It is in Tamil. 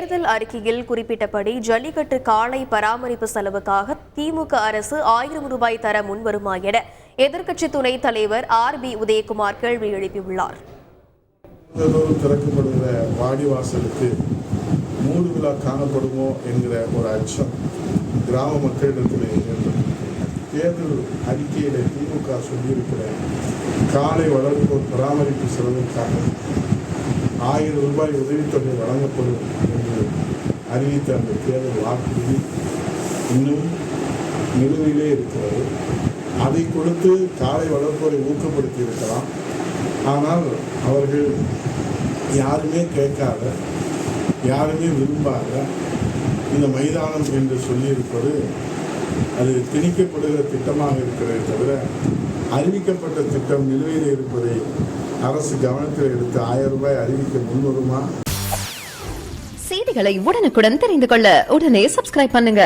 தேர்தல் அறிக்கையில் குறிப்பிட்டபடி ஜல்லிக்கட்டு காளை பராமரிப்பு செலவுக்காக திமுக அரசு 1000 ரூபாய் தர முன்வருமா என எதிர்க்கட்சி துணைத் தலைவர் RB உதயகுமார் கேள்வி எழுப்பியுள்ளார். திறக்கப்படுகிற வாடிவாசலுக்கு மூடு விழா காணப்படுமோ என்கிற ஒரு அச்சம் கிராம மக்களிடத்தில் இருந்தது. தேர்தல் அறிக்கையில் திமுக சொல்லியிருக்கிற காளை வளர்ப்போர் பராமரிப்பு செலவுக்காக 1000 ரூபாய் உதவித்தொகை வழங்கப்படும் என்று அறிவித்த அந்த தேர்தல் வாக்குறுதி இன்னும் நிலுவையிலே இருக்கிறது. அதை கொடுத்து காளை வளர்ப்போரை ஊக்கப்படுத்தி இருக்கலாம். ஆனால் அவர்கள் யாருமே கேட்காத, யாருமே விரும்பாத இந்த மைதானம் என்று சொல்லியிருப்பது அது திணிக்கப்படுகிற திட்டமாக இருக்கிறதே தவிர அறிவிக்கப்பட்ட திட்டம் நிலுவையில் இருப்பதை அரசு கவனத்தில் எடுத்து 1000 ரூபாய் அறிவிக்க முன்வருமா? செய்திகளை உடனுக்குடன் தெரிந்து கொள்ள உடனே சப்ஸ்கிரைப் பண்ணுங்க.